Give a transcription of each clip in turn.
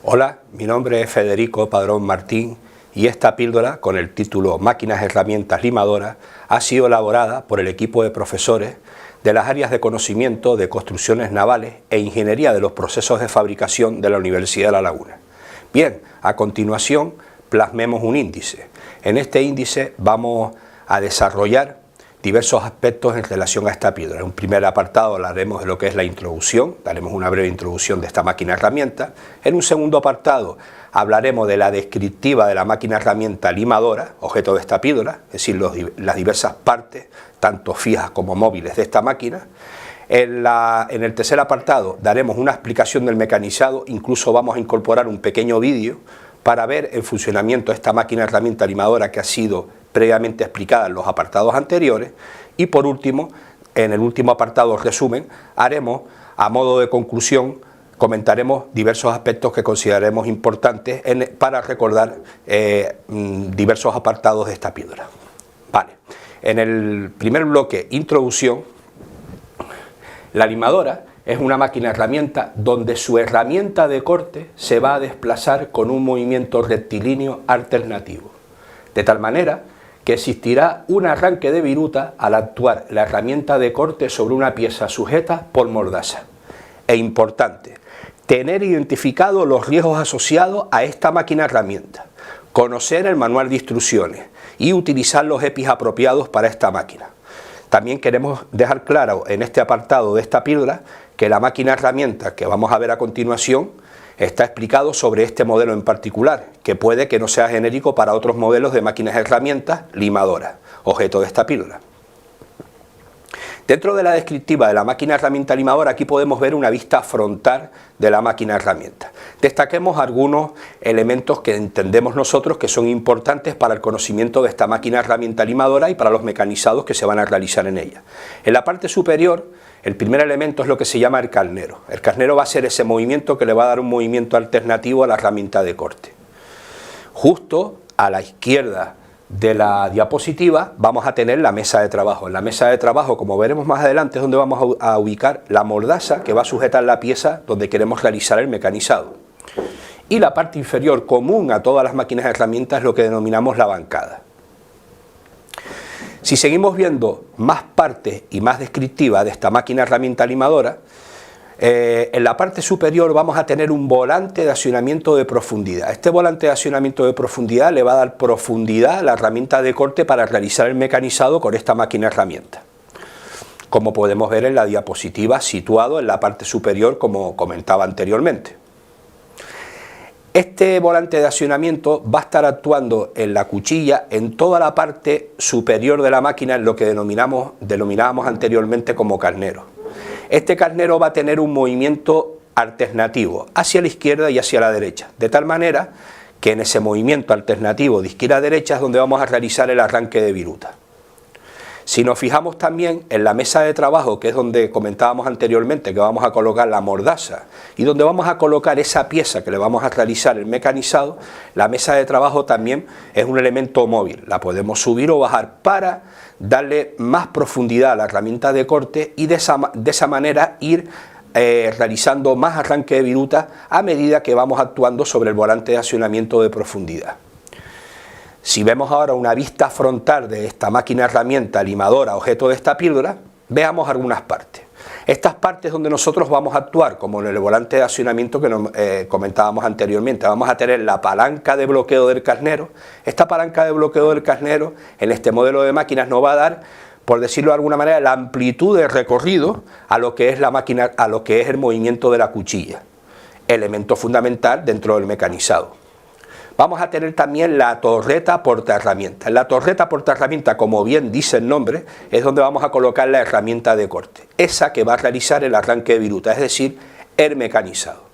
Hola, mi nombre es Federico Padrón Martín y esta píldora, con el título Máquinas, herramientas, limadoras, ha sido elaborada por el equipo de profesores de las áreas de conocimiento de construcciones navales e ingeniería de los procesos de fabricación de la Universidad de La Laguna. Bien, a continuación plasmemos un índice. En este índice vamos a desarrollar diversos aspectos en relación a esta píldora. En un primer apartado hablaremos de lo que es la introducción, daremos una breve introducción de esta máquina herramienta. En un segundo apartado hablaremos de la descriptiva de la máquina herramienta limadora, objeto de esta píldora, es decir, las diversas partes, tanto fijas como móviles de esta máquina. En el tercer apartado daremos una explicación del mecanizado, incluso vamos a incorporar un pequeño vídeo para ver el funcionamiento de esta máquina herramienta limadora que ha sido previamente explicada en los apartados anteriores. Y por último, en el último apartado resumen, haremos, a modo de conclusión, comentaremos diversos aspectos que consideraremos importantes para recordar diversos apartados de esta píldora. Vale. En el primer bloque, introducción, la limadora es una máquina herramienta donde su herramienta de corte se va a desplazar con un movimiento rectilíneo alternativo, de tal manera que existirá un arranque de viruta al actuar la herramienta de corte sobre una pieza sujeta por mordaza. Es importante tener identificados los riesgos asociados a esta máquina herramienta, conocer el manual de instrucciones y utilizar los EPIs apropiados para esta máquina. También queremos dejar claro en este apartado de esta píldora que la máquina herramienta que vamos a ver a continuación está explicado sobre este modelo en particular, que puede que no sea genérico para otros modelos de máquinas herramientas limadoras, objeto de esta píldora. Dentro de la descriptiva de la máquina herramienta limadora, aquí podemos ver una vista frontal de la máquina herramienta. Destaquemos algunos elementos que entendemos nosotros que son importantes para el conocimiento de esta máquina herramienta limadora y para los mecanizados que se van a realizar en ella. En la parte superior, el primer elemento es lo que se llama el carnero. El carnero va a ser ese movimiento que le va a dar un movimiento alternativo a la herramienta de corte. Justo a la izquierda de la diapositiva vamos a tener la mesa de trabajo. En la mesa de trabajo, como veremos más adelante, es donde vamos a ubicar la mordaza que va a sujetar la pieza donde queremos realizar el mecanizado. Y la parte inferior, común a todas las máquinas herramientas, es lo que denominamos la bancada. Si seguimos viendo más partes y más descriptivas de esta máquina herramienta limadora, en la parte superior vamos a tener un volante de accionamiento de profundidad. Este volante de accionamiento de profundidad le va a dar profundidad a la herramienta de corte para realizar el mecanizado con esta máquina herramienta, como podemos ver en la diapositiva, situado en la parte superior, como comentaba anteriormente. Este volante de accionamiento va a estar actuando en la cuchilla en toda la parte superior de la máquina, en lo que denominábamos anteriormente como carnero. Este carnero va a tener un movimiento alternativo hacia la izquierda y hacia la derecha, de tal manera que en ese movimiento alternativo de izquierda a derecha es donde vamos a realizar el arranque de viruta. Si nos fijamos también en la mesa de trabajo, que es donde comentábamos anteriormente que vamos a colocar la mordaza y donde vamos a colocar esa pieza que le vamos a realizar el mecanizado, la mesa de trabajo también es un elemento móvil, la podemos subir o bajar para darle más profundidad a la herramienta de corte y de esa manera ir realizando más arranque de viruta a medida que vamos actuando sobre el volante de accionamiento de profundidad. Si vemos ahora una vista frontal de esta máquina herramienta limadora, objeto de esta píldora, veamos algunas partes. Estas partes donde nosotros vamos a actuar, como en el volante de accionamiento que comentábamos anteriormente, vamos a tener la palanca de bloqueo del carnero. Esta palanca de bloqueo del carnero en este modelo de máquinas nos va a dar, por decirlo de alguna manera, la amplitud de recorrido a lo que es la máquina, a lo que es el movimiento de la cuchilla, elemento fundamental dentro del mecanizado. Vamos a tener también la torreta portaherramienta. En la torreta portaherramienta, como bien dice el nombre, es donde vamos a colocar la herramienta de corte, esa que va a realizar el arranque de viruta, es decir, el mecanizado.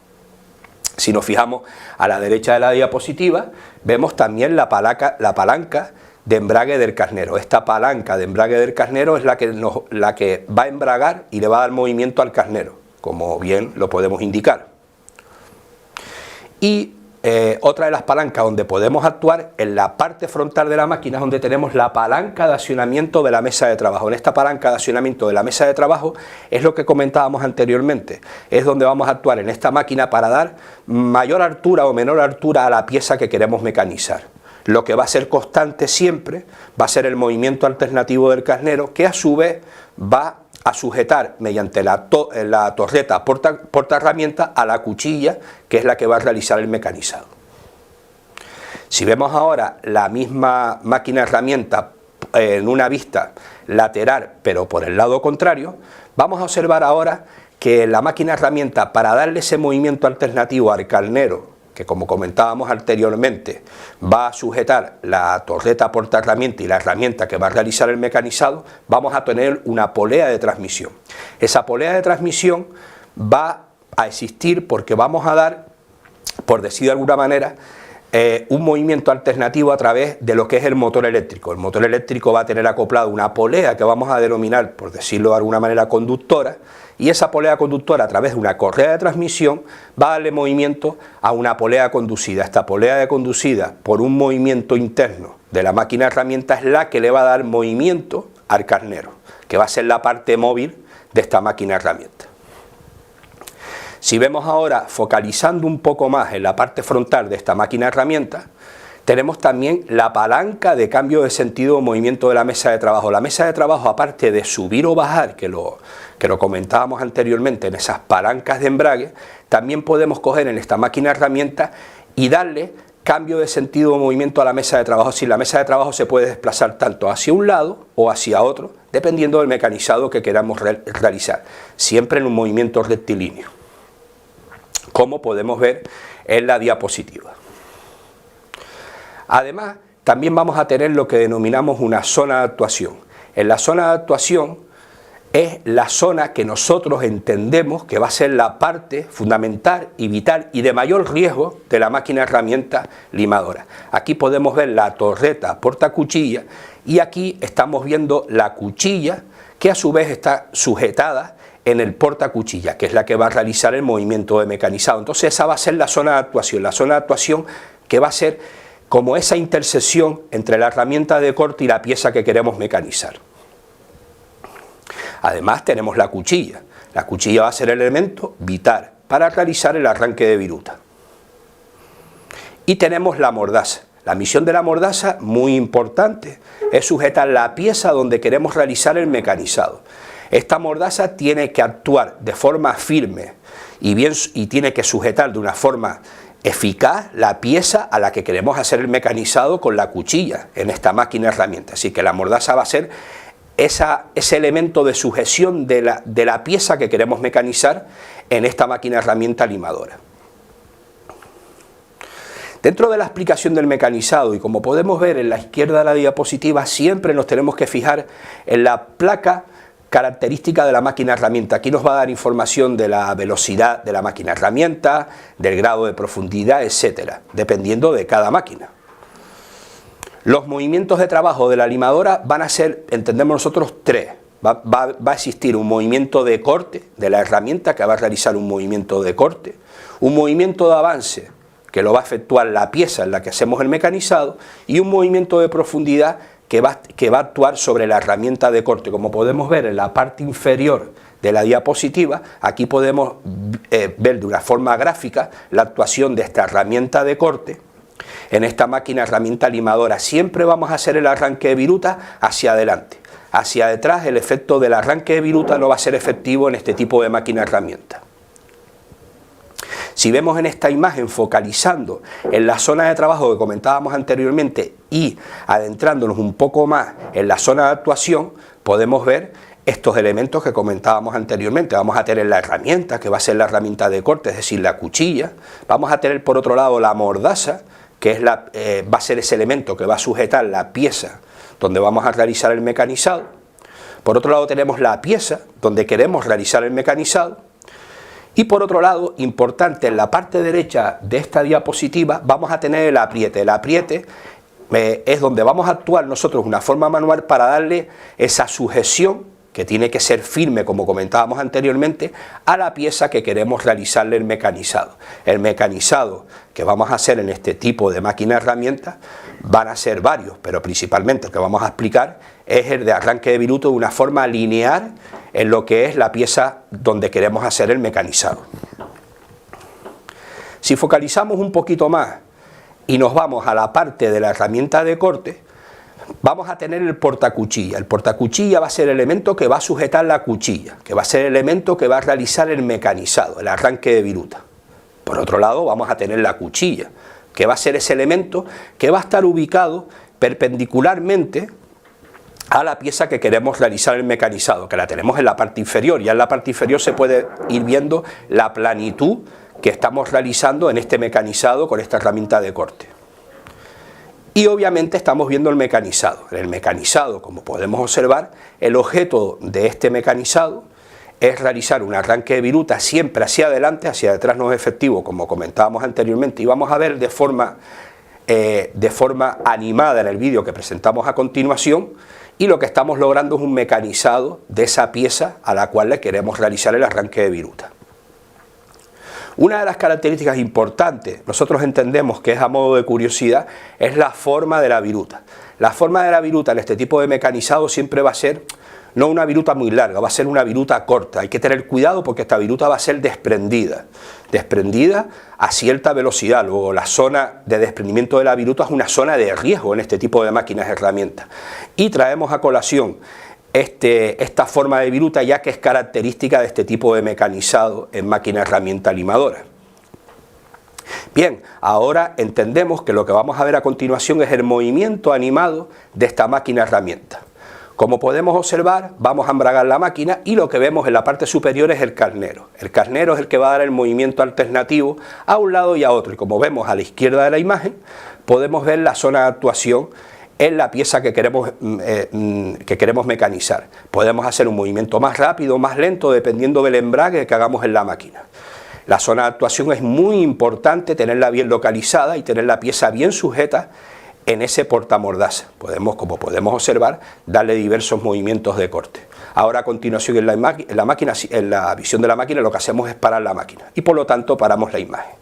Si nos fijamos a la derecha de la diapositiva, vemos también la palanca de embrague del carnero. Esta palanca de embrague del carnero es la que va a embragar y le va a dar movimiento al carnero, como bien lo podemos indicar. Y otra de las palancas donde podemos actuar en la parte frontal de la máquina, donde tenemos la palanca de accionamiento de la mesa de trabajo. En esta palanca de accionamiento de la mesa de trabajo es lo que comentábamos anteriormente, es donde vamos a actuar en esta máquina para dar mayor altura o menor altura a la pieza que queremos mecanizar. Lo que va a ser constante siempre va a ser el movimiento alternativo del carnero, que a su vez va a sujetar mediante la torreta porta herramienta a la cuchilla, que es la que va a realizar el mecanizado. Si vemos ahora la misma máquina herramienta en una vista lateral, pero por el lado contrario, vamos a observar ahora que la máquina herramienta, para darle ese movimiento alternativo al carnero, que como comentábamos anteriormente, va a sujetar la torreta porta herramienta y la herramienta que va a realizar el mecanizado, vamos a tener una polea de transmisión. Esa polea de transmisión va a existir porque vamos a dar, por decir de alguna manera, un movimiento alternativo a través de lo que es el motor eléctrico. El motor eléctrico va a tener acoplado una polea que vamos a denominar, por decirlo de alguna manera, conductora, y esa polea conductora, a través de una correa de transmisión, va a darle movimiento a una polea conducida. Esta polea conducida por un movimiento interno de la máquina herramienta es la que le va a dar movimiento al carnero, que va a ser la parte móvil de esta máquina herramienta. Si vemos ahora, focalizando un poco más en la parte frontal de esta máquina herramienta, tenemos también la palanca de cambio de sentido o movimiento de la mesa de trabajo. La mesa de trabajo, aparte de subir o bajar, que lo comentábamos anteriormente en esas palancas de embrague, también podemos coger en esta máquina herramienta y darle cambio de sentido o movimiento a la mesa de trabajo. Si la mesa de trabajo se puede desplazar tanto hacia un lado o hacia otro, dependiendo del mecanizado que queramos realizar, siempre en un movimiento rectilíneo, como podemos ver en la diapositiva. Además, también vamos a tener lo que denominamos una zona de actuación. En la zona de actuación es la zona que nosotros entendemos que va a ser la parte fundamental y vital y de mayor riesgo de la máquina herramienta limadora. Aquí podemos ver la torreta portacuchilla y aquí estamos viendo la cuchilla, que a su vez está sujetada en el portacuchilla, que es la que va a realizar el movimiento de mecanizado. Entonces esa va a ser la zona de actuación, que va a ser como esa intersección entre la herramienta de corte y la pieza que queremos mecanizar. Además tenemos la cuchilla. La cuchilla va a ser el elemento vital para realizar el arranque de viruta. Y tenemos la mordaza. La misión de la mordaza, muy importante, es sujetar la pieza donde queremos realizar el mecanizado. Esta mordaza tiene que actuar de forma firme y tiene que sujetar de una forma eficaz la pieza a la que queremos hacer el mecanizado con la cuchilla en esta máquina herramienta. Así que la mordaza va a ser ese elemento de sujeción de la pieza que queremos mecanizar en esta máquina herramienta limadora. Dentro de la explicación del mecanizado, y como podemos ver en la izquierda de la diapositiva, siempre nos tenemos que fijar en la placa característica de la máquina herramienta. Aquí nos va a dar información de la velocidad de la máquina herramienta, del grado de profundidad, etcétera, dependiendo de cada máquina. Los movimientos de trabajo de la limadora van a ser, entendemos nosotros, tres. Va a existir un movimiento de corte de la herramienta, que va a realizar un movimiento de corte, un movimiento de avance, que lo va a efectuar la pieza en la que hacemos el mecanizado, y un movimiento de profundidad que va a actuar sobre la herramienta de corte. Como podemos ver en la parte inferior de la diapositiva, aquí podemos ver de una forma gráfica la actuación de esta herramienta de corte en esta máquina herramienta limadora. Siempre vamos a hacer el arranque de viruta hacia adelante. Hacia detrás el efecto del arranque de viruta no va a ser efectivo en este tipo de máquina herramienta. Si vemos en esta imagen, focalizando en la zona de trabajo que comentábamos anteriormente y adentrándonos un poco más en la zona de actuación, podemos ver estos elementos que comentábamos anteriormente. Vamos a tener la herramienta, que va a ser la herramienta de corte, es decir, la cuchilla. Vamos a tener por otro lado la mordaza, que es va a ser ese elemento que va a sujetar la pieza donde vamos a realizar el mecanizado. Por otro lado tenemos la pieza donde queremos realizar el mecanizado. Y por otro lado, importante, en la parte derecha de esta diapositiva vamos a tener el apriete. El apriete es donde vamos a actuar nosotros de una forma manual para darle esa sujeción que tiene que ser firme, como comentábamos anteriormente, a la pieza que queremos realizarle el mecanizado. El mecanizado que vamos a hacer en este tipo de máquina herramienta van a ser varios, pero principalmente el que vamos a explicar es el de arranque de viruta de una forma lineal en lo que es la pieza donde queremos hacer el mecanizado. Si focalizamos un poquito más y nos vamos a la parte de la herramienta de corte, vamos a tener el portacuchilla. El portacuchilla va a ser el elemento que va a sujetar la cuchilla, que va a ser el elemento que va a realizar el mecanizado, el arranque de viruta. Por otro lado, vamos a tener la cuchilla, que va a ser ese elemento que va a estar ubicado perpendicularmente a la pieza que queremos realizar el mecanizado, que la tenemos en la parte inferior. Ya en la parte inferior se puede ir viendo la planitud que estamos realizando en este mecanizado con esta herramienta de corte. Y obviamente estamos viendo el mecanizado. En el mecanizado, como podemos observar, el objeto de este mecanizado es realizar un arranque de viruta siempre hacia adelante, hacia detrás no es efectivo, como comentábamos anteriormente, y vamos a ver de forma animada en el vídeo que presentamos a continuación, y lo que estamos logrando es un mecanizado de esa pieza a la cual le queremos realizar el arranque de viruta. Una de las características importantes, nosotros entendemos que es a modo de curiosidad, es la forma de la viruta. La forma de la viruta en este tipo de mecanizado siempre va a ser no una viruta muy larga, va a ser una viruta corta. Hay que tener cuidado porque esta viruta va a ser desprendida a cierta velocidad. Luego la zona de desprendimiento de la viruta es una zona de riesgo en este tipo de máquinas herramientas. Y traemos a colación esta forma de viruta ya que es característica de este tipo de mecanizado en máquina herramienta limadora. Bien, ahora entendemos que lo que vamos a ver a continuación es el movimiento animado de esta máquina herramienta. Como podemos observar, vamos a embragar la máquina y lo que vemos en la parte superior es el carnero. El carnero es el que va a dar el movimiento alternativo a un lado y a otro. Y como vemos a la izquierda de la imagen, podemos ver la zona de actuación en la pieza que queremos mecanizar. Podemos hacer un movimiento más rápido o más lento dependiendo del embrague que hagamos en la máquina. La zona de actuación es muy importante tenerla bien localizada y tener la pieza bien sujeta en ese portamordaza. Como podemos observar, darle diversos movimientos de corte. Ahora a continuación en la visión de la máquina lo que hacemos es parar la máquina y por lo tanto paramos la imagen.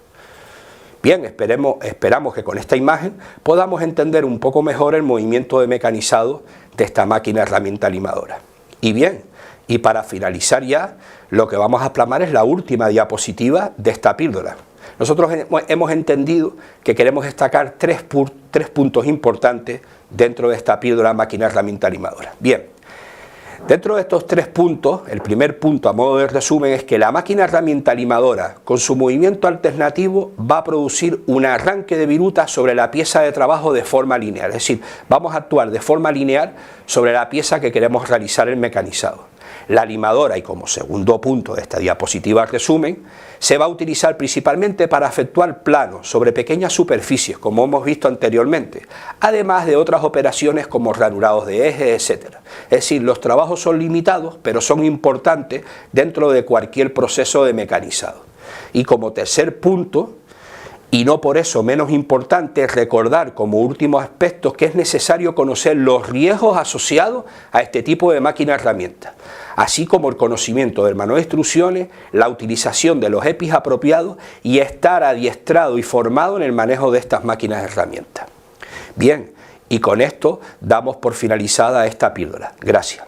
Bien, esperamos que con esta imagen podamos entender un poco mejor el movimiento de mecanizado de esta máquina herramienta limadora. Y bien, y para finalizar ya, lo que vamos a plasmar es la última diapositiva de esta píldora. Nosotros hemos entendido que queremos destacar tres puntos importantes dentro de esta píldora máquina herramienta limadora. Bien, dentro de estos 3 puntos, el primer punto a modo de resumen es que la máquina herramienta limadora con su movimiento alternativo va a producir un arranque de viruta sobre la pieza de trabajo de forma lineal, es decir, vamos a actuar de forma lineal sobre la pieza que queremos realizar el mecanizado. La limadora, y como segundo punto de esta diapositiva resumen, se va a utilizar principalmente para efectuar planos sobre pequeñas superficies, como hemos visto anteriormente, además de otras operaciones como ranurados de ejes, etc. Es decir, los trabajos son limitados, pero son importantes dentro de cualquier proceso de mecanizado. Y como tercer punto, y no por eso menos importante, recordar como último aspecto que es necesario conocer los riesgos asociados a este tipo de máquina herramienta, así como el conocimiento del manual de instrucciones, la utilización de los EPIs apropiados y estar adiestrado y formado en el manejo de estas máquinas herramientas. Bien, y con esto damos por finalizada esta píldora. Gracias.